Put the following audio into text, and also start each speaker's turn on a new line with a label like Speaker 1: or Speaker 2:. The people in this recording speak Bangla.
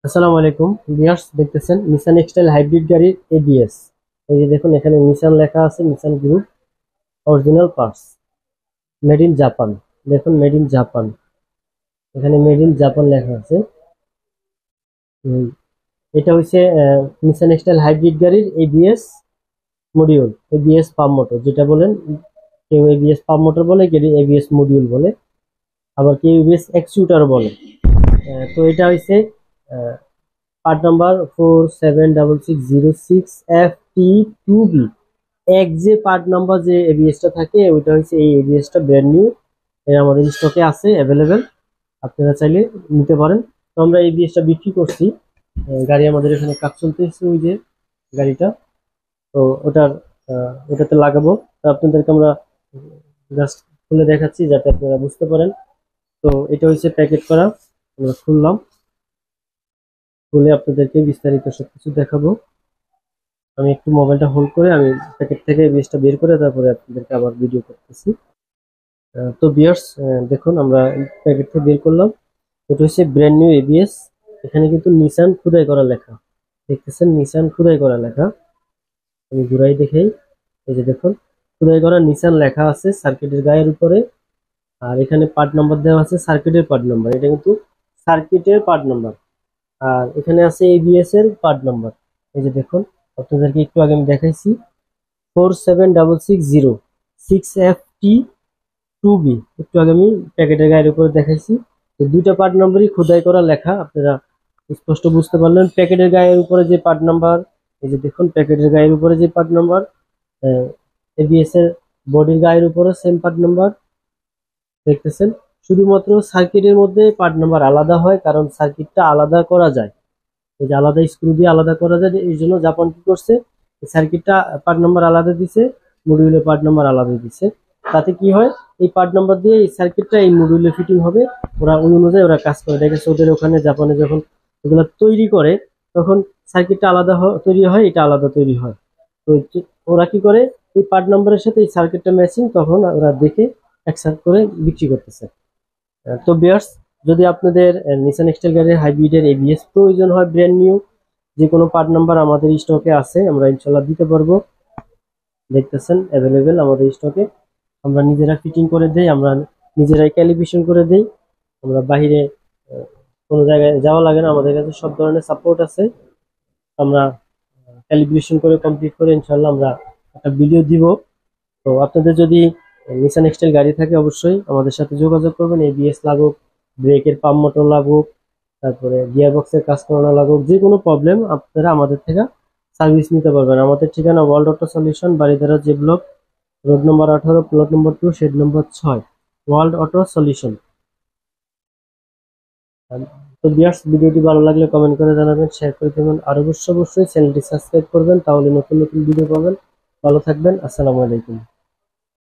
Speaker 1: আসসালামু আলাইকুম ভিউয়ার্স, দেখতেছেন নিসান এক্সটাইল হাইব্রিড গাড়ির এবিএস। এই যে দেখুন, এখানে নিসান লেখা আছে, Nissan group original parts, made in Japan. দেখুন, মেড ইন জাপান, এখানে মেড ইন জাপান লেখা আছে। উম, এটা হচ্ছে নিসান এক্সটাইল হাইব্রিড গাড়ির ABS module, ABS pump motor যেটা বলেন। কেউ এবিএস পাম্প মোটর বলে, কেউ এবিএস মডিউল বলে, আবার কেউ এবিএস এক্সিকিউটর বলে। তো এটা হচ্ছে পার্ট নাম্বার 476606FT2B। এক যে পার্ট নাম্বার যে এবিএসটা থাকে ওইটা হচ্ছে এই এবিএসটা ব্র্যান্ড নিউ, আমাদের স্টকে আছে, অ্যাভেলেবেল, আপনারা চাইলে নিতে পারেন। তো আমরা এবিএসটা বিক্রি করছি, গাড়ি আমাদের এখানে কাজ চলতেছে, ওই যে গাড়িটা। তো ওটাতে লাগাবো। তো আপনাদেরকে আমরা জাস্ট খুলে দেখাচ্ছি যাতে আপনারা বুঝতে পারেন। তো এটা হচ্ছে প্যাকেট করা, আমরা খুললাম, খুলে আপনাদেরকে বিস্তারিত সবকিছু দেখাবো। আমি একটু মোবাইলটা হোল্ড করে আমি প্যাকেট থেকে এবিএসটা বের করে তারপরে আপনাদেরকে আবার ভিডিও করতেছি। তো ভিউয়ার্স, দেখুন আমরা প্যাকেট থেকে বের করলাম। এটা হচ্ছে ব্র্যান্ড নিউ এবিএস। এখানে কিন্তু নিসান খোদাই করা লেখা, দেখতেছেন নিসান খোদাই করা লেখা। আমি ঘুরাই দেখেই, এই যে দেখুন, খোদাই করা নিসান লেখা আছে সার্কিটের গায়ের উপরে। আর এখানে পার্ট নাম্বার দেওয়া আছে, সার্কিটের পার্ট নাম্বার, এটা কিন্তু সার্কিটের পার্ট নাম্বার। আর এখানে আছে এবিএস এর পার্ট নাম্বার। এই যে দেখুন, আপনাদেরকে একটু আগে আমি দেখাইছি, 476606FT2B, একটু আগে আমি প্যাকেটের গায়ের উপরে দেখাইছি। তো দুইটা পার্ট নাম্বারই খোদাই করা লেখা, আপনারা স্পষ্ট বুঝতে পারলেন। প্যাকেটের গায়ের উপরে যে পার্ট নাম্বার, এই যে দেখুন প্যাকেটের গায়ের উপরে যে পার্ট নাম্বার, এবিএস এর বডির গায়ের উপরে সেম পার্ট নাম্বার, দেখতেছেন। শুধুমাত্র সার্কিটের মধ্যে পার্ট নাম্বার আলাদা হয়, কারণ সার্কিটটা আলাদা করা যায়, এই যে আলাদা স্ক্রু দিয়ে আলাদা করা যায়। এই জন্য জাপান কি করছে, সার্কিটটা পার্ট নাম্বার আলাদা দিছে, মডিউলের পার্ট নাম্বার আলাদা দিছে। তাতে কি হয়, এই পার্ট নাম্বার দিয়ে এই সার্কিটটা এই মডিউলে ফিটিং হবে। ওরা ওই অনুযায়ী ওরা কাজ করে। দেখেছে ওদের ওখানে জাপানে যখন ওগুলো তৈরি করে, তখন সার্কিটটা আলাদা তৈরি হয়, এটা আলাদা তৈরি হয়। তো ওরা কি করে, এই পার্ট নাম্বারের সাথে এই সার্কিটটা ম্যাচিং, তখন ওরা দেখে একসাথে করে বিক্রি করতেছে। তো বিয়ার্স, যদি আপনাদের নিসান এক্সটাইল গাড়ির হাইব্রিডের এবিএস প্রয়োজন হয় ব্র্যান্ড নিউ, যে কোনো পার্ট নাম্বার আমাদের স্টকে আছে, আমরা ইনশাল্লাহ দিতে পারবো। দেখতেছেন অ্যাভেলেবেল আমাদের স্টকে। আমরা নিজেরা ফিটিং করে দেই, আমরা নিজেরাই ক্যালিব্রেশন করে দেই। আমরা বাহিরে কোনো জায়গায় যাওয়া লাগে না, আমাদের কাছে সব ধরনের সাপোর্ট আছে। আমরা ক্যালিব্রেশন করে কমপ্লিট করে ইনশাল্লাহ আমরা একটা ভিডিও দিব। তো আপনাদের যদি নিসান এক্সটাইল গাড়ি থাকে অবশ্যই আমাদের সাথে যোগাযোগ করবেন। এবিএস লাগুক, ব্রেকের পাম্প মোটর লাগুক, তারপরে গিয়ার বক্সের কাজ করানো লাগুক, যে কোনো প্রবলেম আপনারা আমাদের থেকে সার্ভিস নিতে পারবেন। আমাদের ঠিকানা ওয়ার্ল্ড অটো সলিউশন, বাড়িধারা যে ব্লক, রোড নম্বর 18, প্লট নম্বর 2, শেড নম্বর 6, ওয়ার্ল্ড অটো সলিউশন। তো ভিউয়ার্স, ভিডিওটি ভালো লাগলে কমেন্ট করে জানাবেন, শেয়ার করে দেবেন, আর অবশ্যই চ্যানেলটি সাবস্ক্রাইব করবেন, তাহলে নতুন নতুন ভিডিও পাবেন। ভালো থাকবেন, আসসালামু আলাইকুম।